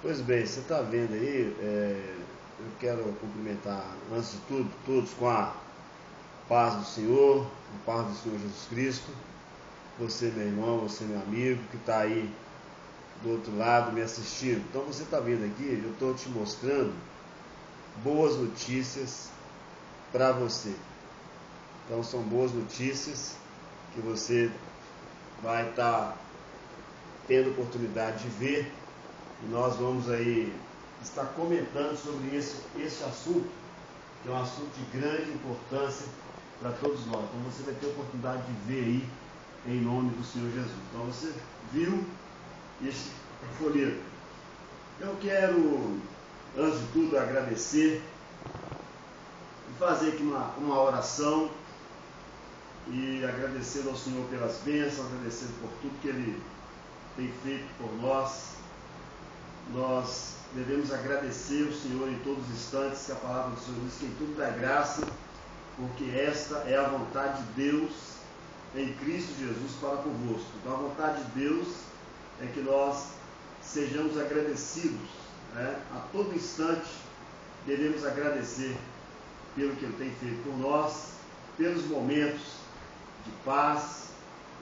Pois bem, você está vendo aí, eu quero cumprimentar, antes de tudo, todos com a paz do Senhor, a paz do Senhor Jesus Cristo. Você, meu irmão, você, meu amigo, que está aí do outro lado me assistindo. Então você está vendo aqui, eu estou te mostrando boas notícias para você. Então são boas notícias que você vai estar tendo oportunidade de ver. E nós vamos aí estar comentando sobre esse assunto, que é um assunto de grande importância para todos nós. Então você vai ter a oportunidade de ver aí, em nome do Senhor Jesus. Então você viu esse folheto. Eu quero, antes de tudo, agradecer e fazer aqui uma oração e agradecendo ao Senhor pelas bênçãos, agradecendo por tudo que Ele tem feito por nós. Nós devemos agradecer o Senhor em todos os instantes, que a palavra do Senhor diz que em tudo dá graça, porque esta é a vontade de Deus em Cristo Jesus para convosco. Então a vontade de Deus é que nós sejamos agradecidos, né? A todo instante devemos agradecer pelo que Ele tem feito por nós, pelos momentos de paz,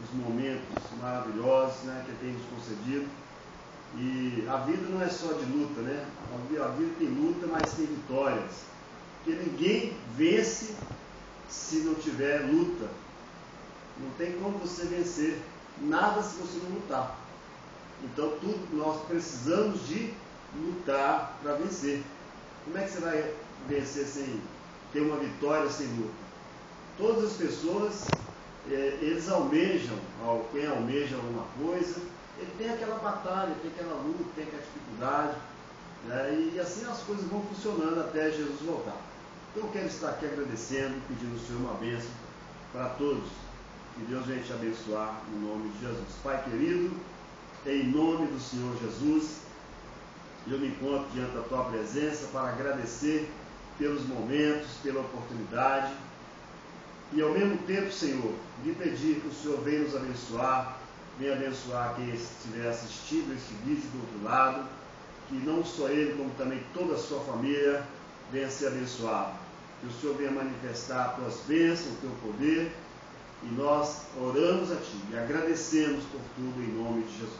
os momentos maravilhosos, né, que Ele tem nos concedido. E a vida não é só de luta, né? A vida tem luta, mas tem vitórias. Porque ninguém vence se não tiver luta. Não tem como você vencer nada se você não lutar. Então nós precisamos de lutar para vencer. Como é que você vai vencer sem ter uma vitória sem luta? Todas as pessoas, eles almejam, quem almeja alguma coisa, ele tem aquela batalha, tem aquela luta, tem aquela dificuldade, né? E assim as coisas vão funcionando até Jesus voltar. Então eu quero estar aqui agradecendo, pedindo ao Senhor uma bênção para todos. Que Deus venha te abençoar em nome de Jesus. Pai querido, em nome do Senhor Jesus, eu me encontro diante da Tua presença para agradecer pelos momentos, pela oportunidade e ao mesmo tempo, Senhor, lhe pedir que o Senhor venha nos abençoar, venha abençoar quem estiver assistindo esse vídeo do outro lado, que não só ele, como também toda a sua família venha ser abençoado. Que o Senhor venha manifestar as Tuas bênçãos, o Teu poder, e nós oramos a Ti e agradecemos por tudo em nome de Jesus.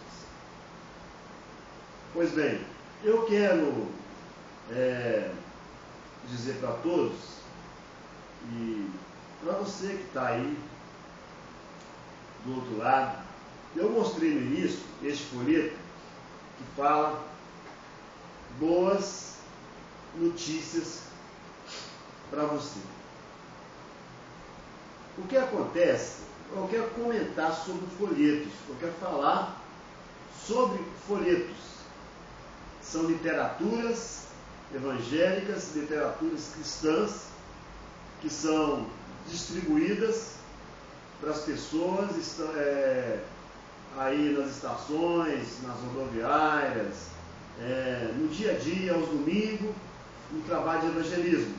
Pois bem, eu quero dizer para todos, e para você que está aí do outro lado, eu mostrei no início este folheto que fala boas notícias para você. O que acontece? Eu quero comentar sobre folhetos, eu quero falar sobre folhetos. São literaturas evangélicas, literaturas cristãs, que são distribuídas para as pessoas aí nas estações, nas rodoviárias, no dia a dia, aos domingos, no trabalho de evangelismo.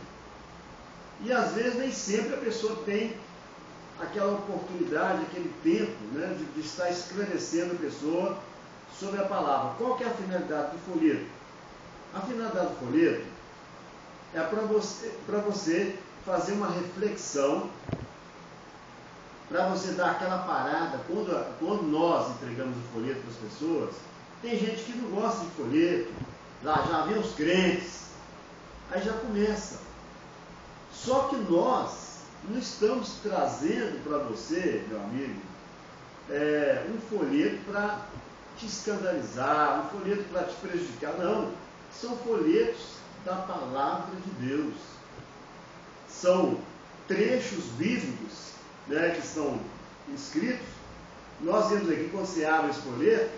E às vezes nem sempre a pessoa tem aquela oportunidade, aquele tempo, né, de estar esclarecendo a pessoa sobre a palavra. Qual que é a finalidade do folheto? A finalidade do folheto é para você fazer uma reflexão, para você dar aquela parada. Quando nós entregamos o folheto para as pessoas, tem gente que não gosta de folheto, já vem os crentes, aí já começa. Só que nós não estamos trazendo para você, meu amigo, um folheto para te escandalizar, um folheto para te prejudicar. Não, são folhetos da palavra de Deus. São trechos bíblicos, né, que são escritos. Nós vemos aqui, quando você abre esse folheto,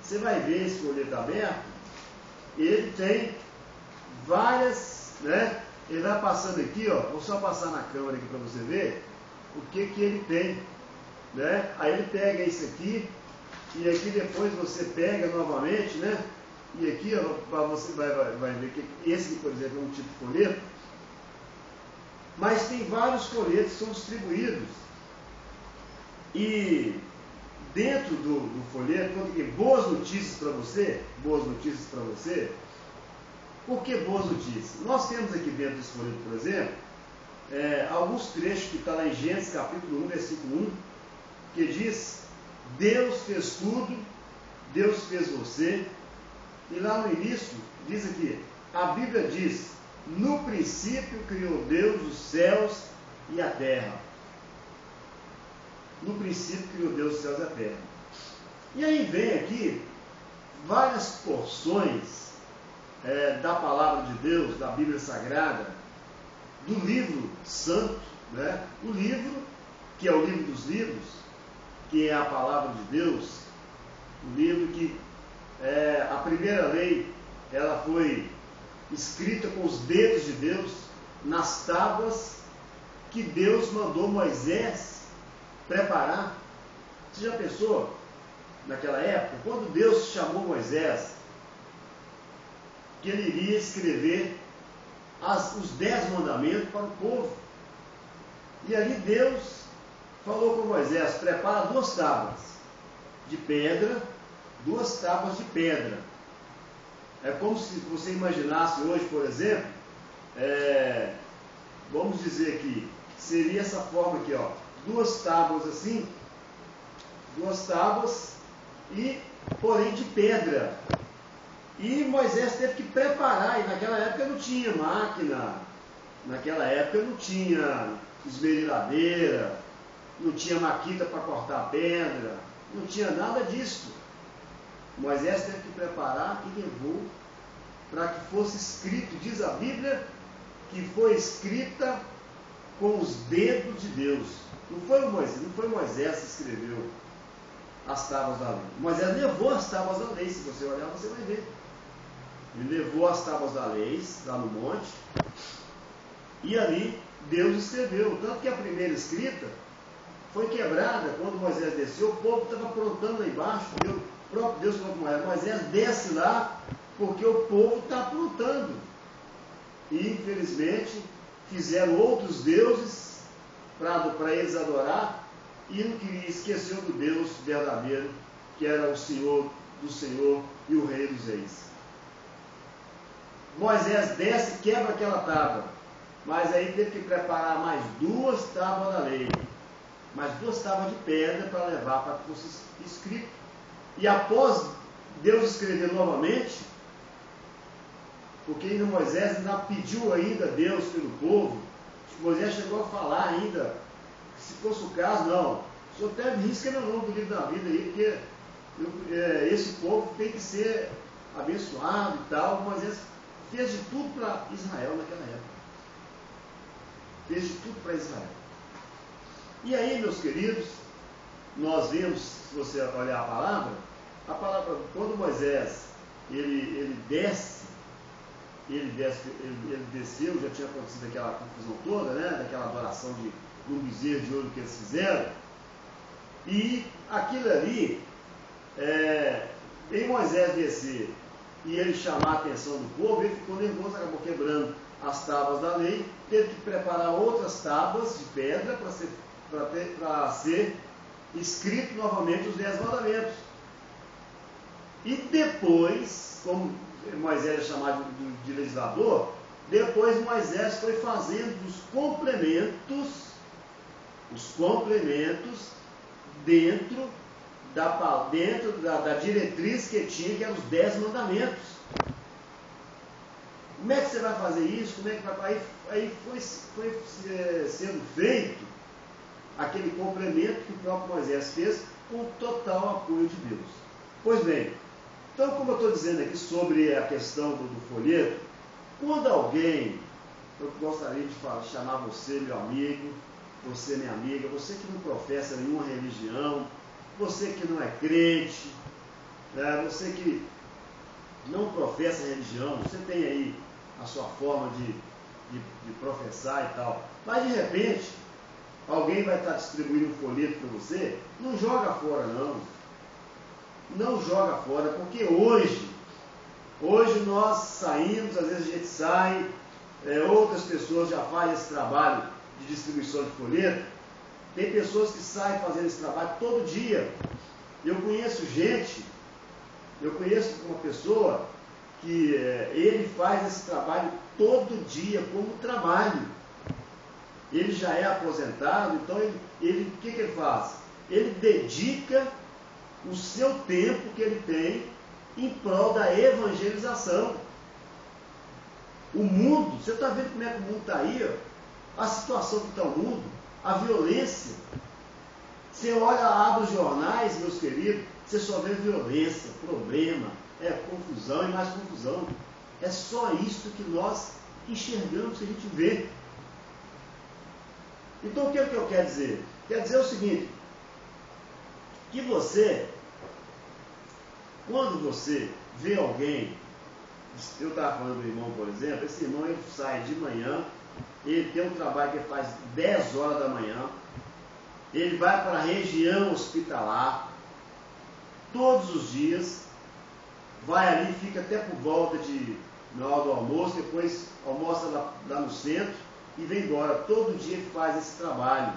você vai ver esse folheto aberto, ele tem várias, né? Ele vai passando aqui, ó, vou só passar na câmera aqui para você ver o que ele tem, né? Aí ele pega isso aqui, e aqui depois você pega novamente, né? E aqui, ó, você vai ver que esse, por exemplo, é um tipo de folheto. Mas tem vários folhetos que são distribuídos. E dentro do folheto, quando tem boas notícias para você, por que boas notícias? Nós temos aqui dentro desse folheto, por exemplo, alguns trechos que estão lá em Gênesis capítulo 1, versículo 1, que diz: Deus fez tudo, Deus fez você. E lá no início, diz aqui, a Bíblia diz: no princípio criou Deus os céus e a terra. No princípio criou Deus os céus e a terra. E aí vem aqui várias porções da palavra de Deus, da Bíblia Sagrada, do livro santo, né? O livro, que é o livro dos livros, que é a palavra de Deus, o livro que a primeira lei, ela foi escrita com os dedos de Deus, nas tábuas que Deus mandou Moisés preparar. Você já pensou, naquela época, quando Deus chamou Moisés, que ele iria escrever os 10 mandamentos para o povo? E ali Deus falou com Moisés: prepara 2 tábuas de pedra, 2 tábuas de pedra. É como se você imaginasse hoje, por exemplo, vamos dizer que seria essa forma aqui, ó, 2 tábuas assim, 2 tábuas, e porém de pedra. E Moisés teve que preparar, e naquela época não tinha máquina, naquela época não tinha esmerilhadeira, não tinha maquita para cortar pedra, não tinha nada disso. Moisés teve que preparar e levou para que fosse escrito, diz a Bíblia, que foi escrita com os dedos de Deus. Não foi Moisés que escreveu as tábuas da lei. Moisés levou as tábuas da lei, se você olhar você vai ver. Ele levou as tábuas da lei lá no monte, e ali Deus escreveu. Tanto que a primeira escrita foi quebrada quando Moisés desceu. O povo estava aprontando lá embaixo. O próprio Deus falou com Moisés: desce lá, porque o povo está aprontando. E infelizmente fizeram outros deuses para eles adorar, e não queria, esqueceu do Deus verdadeiro, que era o Senhor do Senhor e o Rei dos Reis. Moisés desce e quebra aquela tábua, mas aí teve que preparar mais 2 tábuas da lei, mais 2 tábuas de pedra para levar para que fosse escrito. E após Deus escrever novamente, porque ainda Moisés ainda pediu ainda a Deus pelo povo, Moisés chegou a falar ainda, se fosse o caso, não, o senhor até risca meu nome do livro da vida aí, porque esse povo tem que ser abençoado e tal. Moisés fez de tudo para Israel naquela época. Fez de tudo para Israel. E aí, meus queridos, nós vemos, se você olhar a palavra, quando Moisés, ele desceu, já tinha acontecido aquela confusão toda, né, daquela adoração de um bezerro de ouro que eles fizeram, e aquilo ali, em Moisés descer e ele chamar a atenção do povo, ele ficou nervoso, acabou quebrando as tábuas da lei, teve que preparar outras tábuas de pedra para ser escrito novamente os 10 mandamentos. E depois, como Moisés é chamado de legislador, depois Moisés foi fazendo os complementos dentro da diretriz que tinha, que eram os 10 mandamentos. Como é que você vai fazer isso? Como é que vai? Aí foi sendo feito aquele complemento que o próprio Moisés fez com total apoio de Deus. Pois bem, então, como eu estou dizendo aqui sobre a questão do folheto, quando alguém, eu gostaria de chamar você, meu amigo, você, minha amiga, você que não professa nenhuma religião, você que não é crente, né, você que não professa religião, você tem aí a sua forma de professar e tal, mas de repente alguém vai estar distribuindo um folheto para você, não joga fora não. Não joga fora, porque hoje nós saímos, às vezes a gente sai, outras pessoas já fazem esse trabalho de distribuição de folheto. Tem pessoas que saem fazendo esse trabalho todo dia, Eu conheço uma pessoa que ele faz esse trabalho todo dia como trabalho. Ele já é aposentado, então o que ele faz? Ele dedica o seu tempo que ele tem em prol da evangelização. O mundo, você está vendo como é que o mundo está aí? Ó? A situação que está o mundo, a violência. Você olha, abre os jornais, meus queridos, você só vê violência, problema, confusão e mais confusão. É só isso que nós enxergamos, que a gente vê. Então o que é que eu quero dizer? Quer dizer o seguinte, que você, quando você vê alguém, eu estava falando do irmão, por exemplo, esse irmão ele sai de manhã, ele tem um trabalho que ele faz 10 horas da manhã, ele vai para a região hospitalar, todos os dias, vai ali, fica até por volta na hora do almoço, depois almoça lá no centro e vem embora. Todo dia ele faz esse trabalho,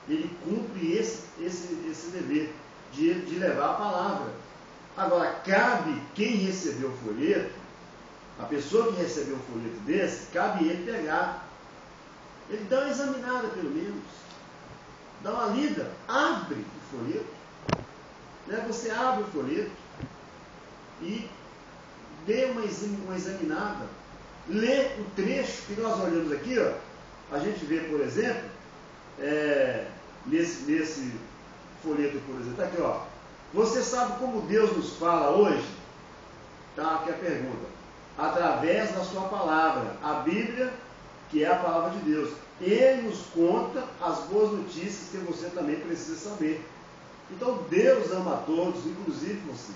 ele cumpre esse dever de levar a palavra. Agora, cabe quem recebeu o folheto, a pessoa que recebeu um folheto desse, cabe ele pegar. Ele dá uma examinada pelo menos, dá uma lida, abre o folheto, né? Você abre o folheto e dê uma examinada, lê o trecho que nós olhamos aqui, ó. A gente vê, por exemplo, nesse folheto, por exemplo, está aqui, ó. Você sabe como Deus nos fala hoje? Tá, aqui a pergunta. Através da sua palavra, a Bíblia, que é a palavra de Deus. Ele nos conta as boas notícias que você também precisa saber. Então Deus ama a todos, inclusive você.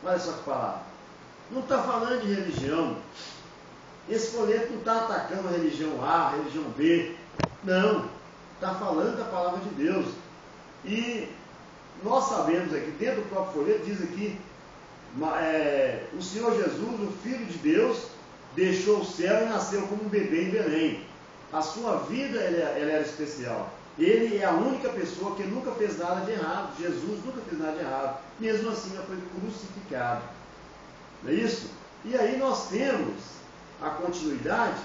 Olha só que palavra. Não está falando de religião. Esse folheto não está atacando a religião A, a religião B. Não. Está falando da palavra de Deus. E nós sabemos aqui, dentro do próprio folheto, diz aqui, o Senhor Jesus, o Filho de Deus, deixou o céu e nasceu como um bebê em Belém. A sua vida ela era especial. Ele é a única pessoa que nunca fez nada de errado. Jesus nunca fez nada de errado. Mesmo assim, ele foi crucificado. Não é isso? E aí nós temos a continuidade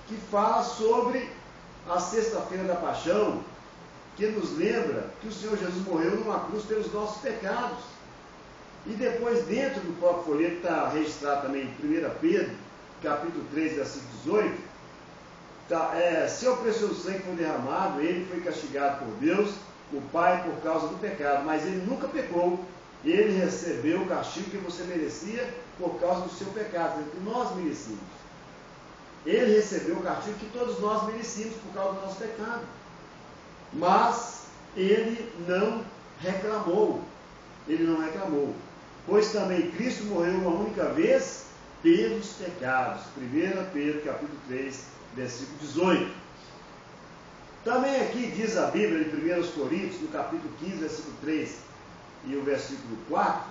que fala sobre a sexta-feira da paixão, que nos lembra que o Senhor Jesus morreu numa cruz pelos nossos pecados. E depois, dentro do próprio folheto, está registrado também em 1 Pedro, capítulo 3, versículo 18, seu precioso sangue foi derramado, ele foi castigado por Deus, o Pai, por causa do pecado, mas ele nunca pecou, ele recebeu o castigo que você merecia por causa do seu pecado, que nós merecíamos. Ele recebeu o castigo que todos nós merecíamos por causa do nosso pecado. Mas ele não reclamou. Ele não reclamou. Pois também Cristo morreu uma única vez pelos pecados. 1 Pedro capítulo 3, versículo 18. Também aqui diz a Bíblia, em 1 Coríntios, no capítulo 15, versículo 3 e o versículo 4,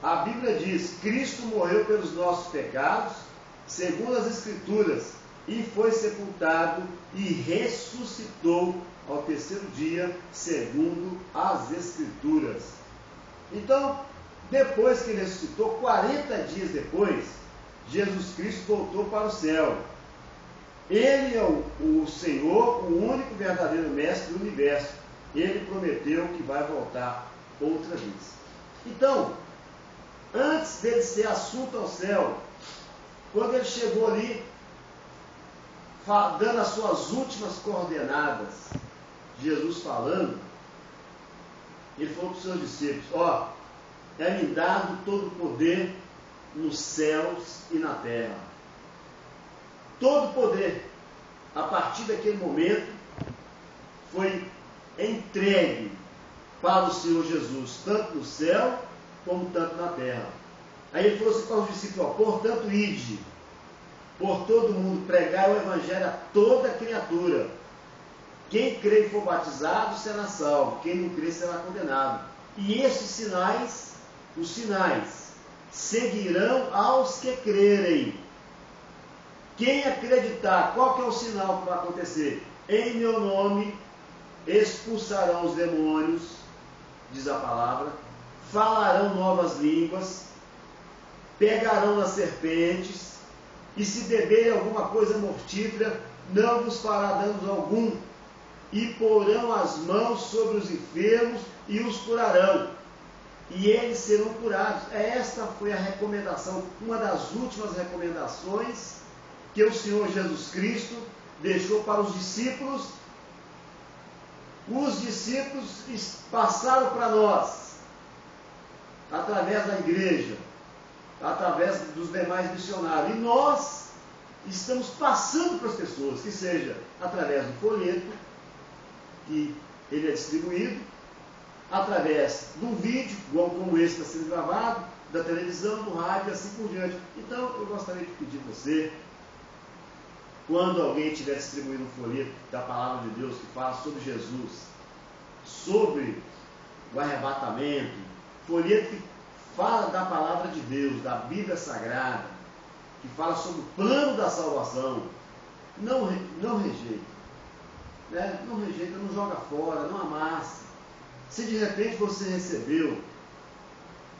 a Bíblia diz: Cristo morreu pelos nossos pecados, segundo as Escrituras, e foi sepultado e ressuscitou ao terceiro dia, segundo as Escrituras. Então, depois que ele ressuscitou, 40 dias depois, Jesus Cristo voltou para o céu. Ele é o Senhor, o único verdadeiro mestre do universo. Ele prometeu que vai voltar outra vez. Então, antes dele ser assunto ao céu, quando ele chegou ali, dando as suas últimas coordenadas, Jesus falando, ele falou para os seus discípulos: é-me dado todo o poder nos céus e na terra. Todo o poder, a partir daquele momento, foi entregue para o Senhor Jesus, tanto no céu como tanto na terra. Aí ele falou assim para os discípulos: portanto, ide por todo mundo, pregai o evangelho a toda criatura. Quem crê e for batizado será salvo, quem não crê será condenado. E estes sinais, os sinais, seguirão aos que crerem. Quem acreditar, qual que é o sinal que vai acontecer? Em meu nome expulsarão os demônios, diz a palavra, falarão novas línguas, pegarão nas serpentes, e se beberem alguma coisa mortífera, não vos fará dano algum, e porão as mãos sobre os enfermos e os curarão, e eles serão curados. Esta foi a recomendação, uma das últimas recomendações que o Senhor Jesus Cristo deixou para os discípulos. Os discípulos passaram para nós, através da igreja, através dos demais missionários, e nós estamos passando para as pessoas, que seja através do folheto, que ele é distribuído, através de um vídeo, como esse está sendo gravado, da televisão, do rádio e assim por diante. Então, eu gostaria de pedir a você, quando alguém estiver distribuindo um folheto da palavra de Deus, que fala sobre Jesus, sobre o arrebatamento, folheto que fala da palavra de Deus, da Bíblia Sagrada, que fala sobre o plano da salvação, não rejeita. Né? Não rejeita, não joga fora, não amassa. Se de repente você recebeu,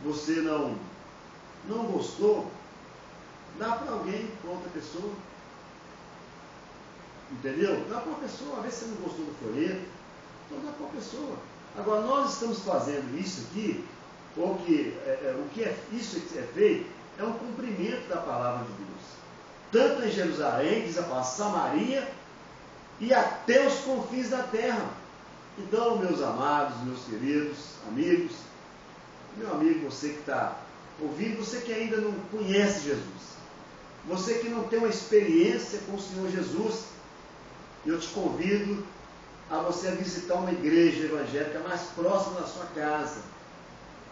você não gostou, dá para alguém, para outra pessoa. Entendeu? Dá para uma pessoa, às vezes você não gostou do folheto, então dá para uma pessoa. Agora, nós estamos fazendo isso aqui, isso que é feito, é um cumprimento da palavra de Deus. Tanto em Jerusalém, diz a palavra, Samaria, e até os confins da terra. Então, meus amados, meus queridos amigos, meu amigo, você que está ouvindo, você que ainda não conhece Jesus, você que não tem uma experiência com o Senhor Jesus, eu te convido a você visitar uma igreja evangélica mais próxima da sua casa.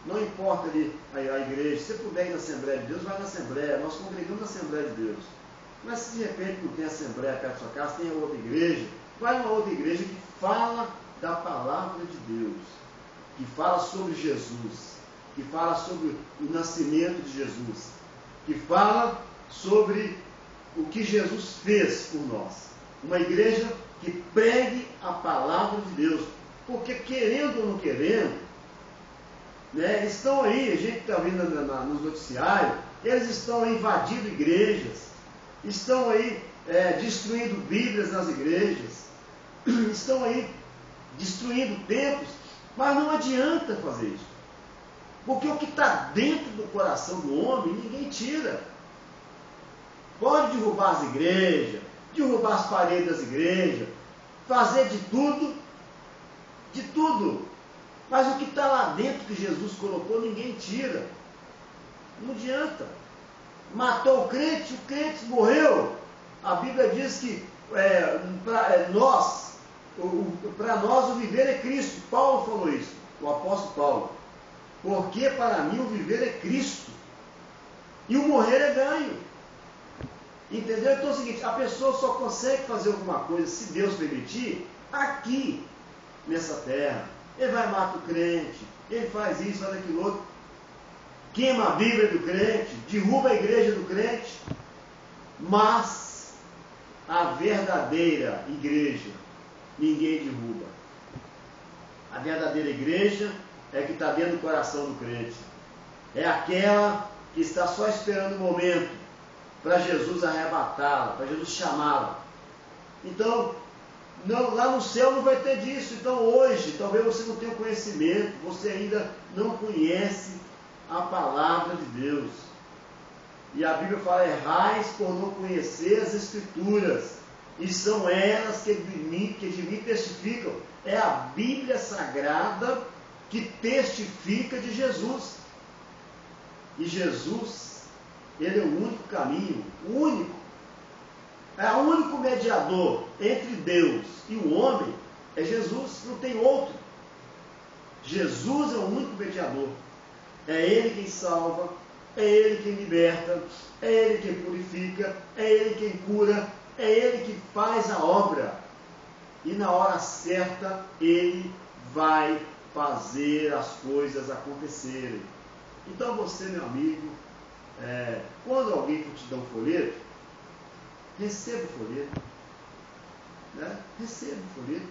Não importa ali a igreja, se você puder ir na Assembleia de Deus, vai na Assembleia, nós congregamos na Assembleia de Deus. Mas se de repente não tem Assembleia perto da sua casa, tem outra igreja, vai numa outra igreja que fala da palavra de Deus, que fala sobre Jesus, que fala sobre o nascimento de Jesus, que fala sobre o que Jesus fez por nós. Uma igreja que pregue a palavra de Deus, porque querendo ou não querendo, né, estão aí, a gente está vendo nos noticiários, eles estão invadindo igrejas, estão aí destruindo Bíblias nas igrejas, estão aí destruindo templos, mas não adianta fazer isso, porque o que está dentro do coração do homem, ninguém tira. Pode derrubar as igrejas, derrubar as paredes das igrejas, fazer de tudo, mas o que está lá dentro que Jesus colocou, ninguém tira. Não adianta. Matou o crente morreu. A Bíblia diz que para nós o viver é Cristo. Paulo falou isso, o apóstolo Paulo. Porque para mim o viver é Cristo e o morrer é ganho. Entendeu? Então é o seguinte, a pessoa só consegue fazer alguma coisa, se Deus permitir, aqui, nessa terra. Ele vai matar o crente, ele faz isso, faz aquilo outro, queima a Bíblia do crente, derruba a igreja do crente, mas a verdadeira igreja ninguém derruba. A verdadeira igreja é que está dentro do coração do crente. É aquela que está só esperando o momento para Jesus arrebatá-la, para Jesus chamá-la. Então, lá no céu não vai ter disso. Então hoje, talvez você não tenha conhecimento, você ainda não conhece a palavra de Deus. E a Bíblia fala, errais por não conhecer as Escrituras, e são elas que de mim testificam. É a Bíblia Sagrada que testifica de Jesus. E Jesus, ele é o único caminho, o único. É o único mediador entre Deus e o homem, é Jesus, não tem outro. Jesus é o único mediador. É Ele quem salva, é Ele quem liberta, é Ele quem purifica, é Ele quem cura, é Ele que faz a obra. E na hora certa, Ele vai fazer as coisas acontecerem. Então você, meu amigo, quando alguém for te dar um folheto, receba o folheto. Né? Receba o folheto.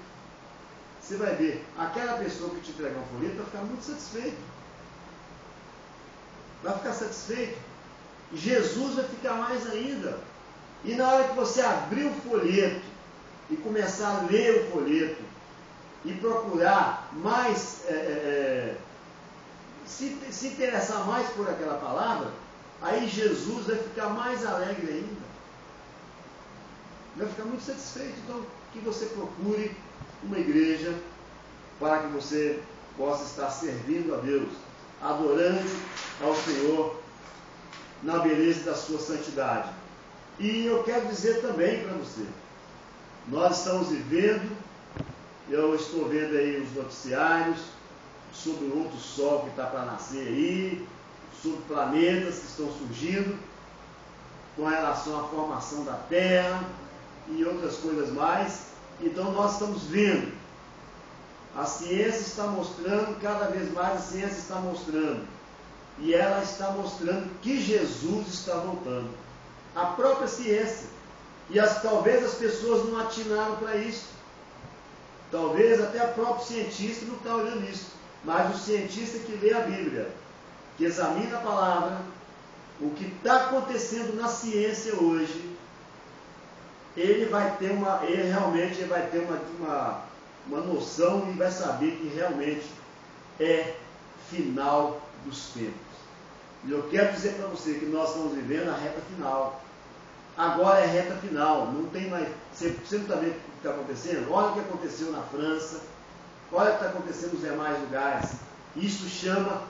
você vai ver, aquela pessoa que te entregar um folheto vai ficar muito satisfeito. Vai ficar satisfeito. Jesus vai ficar mais ainda. E na hora que você abrir o folheto e começar a ler o folheto e procurar mais, se interessar mais por aquela palavra, aí Jesus vai ficar mais alegre ainda. Vai ficar muito satisfeito. Então, que você procure uma igreja para que você possa estar servindo a Deus, adorando ao Senhor na beleza da sua santidade. E eu quero dizer também para você, nós estamos vivendo, eu estou vendo aí os noticiários sobre o outro sol que está para nascer aí, sobre planetas que estão surgindo com relação à formação da Terra e outras coisas mais. Então nós estamos vendo, a ciência está mostrando, cada vez mais a ciência está mostrando, e ela está mostrando que Jesus está voltando. A própria ciência. E talvez as pessoas não atinaram para isso. Talvez até o próprio cientista não está olhando isso. Mas o cientista que lê a Bíblia, que examina a palavra, o que está acontecendo na ciência hoje, ele realmente vai ter uma noção e vai saber que realmente é final dos tempos. E eu quero dizer para você que nós estamos vivendo a reta final. Agora é reta final, não tem mais. Você não está vendo o que está acontecendo? Olha o que aconteceu na França, olha o que está acontecendo nos demais lugares. Isso chama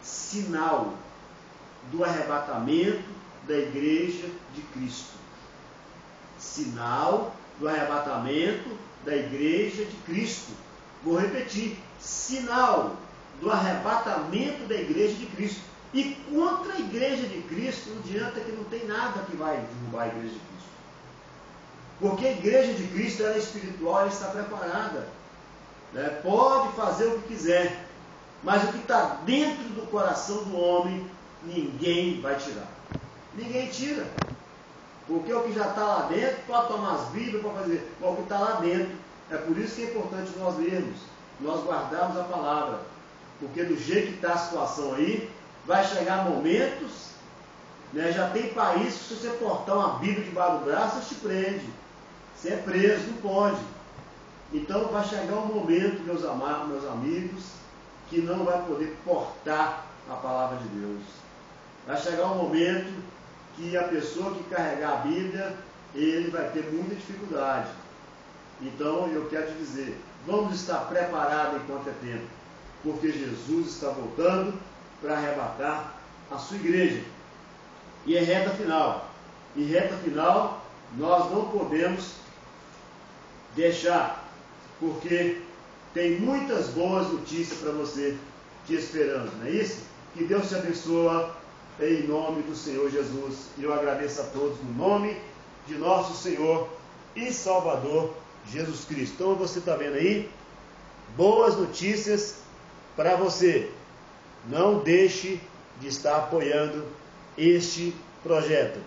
sinal do arrebatamento da igreja de Cristo. Sinal do arrebatamento da igreja de Cristo. Vou repetir: sinal do arrebatamento da igreja de Cristo. E contra a igreja de Cristo, não adianta que não tem nada que vai derrubar a igreja de Cristo. Porque a igreja de Cristo ela é espiritual, ela está preparada. Pode fazer o que quiser, mas o que está dentro do coração do homem, ninguém vai tirar. Ninguém tira. Porque o que já está lá dentro, pode tomar as Bíblias, pode fazer, mas o que está lá dentro, é por isso que é importante nós lermos, nós guardarmos a palavra. Porque do jeito que está a situação aí, vai chegar momentos, já tem países que se você portar uma Bíblia debaixo do braço, você te prende. Você é preso, não pode. Então vai chegar um momento, meus amados, meus amigos, que não vai poder portar a palavra de Deus. Vai chegar um momento que a pessoa que carregar a Bíblia, ele vai ter muita dificuldade. Então eu quero te dizer, vamos estar preparados enquanto é tempo, porque Jesus está voltando para arrebatar a sua igreja. E é reta final. E reta final nós não podemos deixar, porque tem muitas boas notícias para você te esperando, não é isso? Que Deus te abençoe em nome do Senhor Jesus. E eu agradeço a todos no nome de nosso Senhor e Salvador Jesus Cristo. Então você está vendo aí, boas notícias para você. Não deixe de estar apoiando este projeto.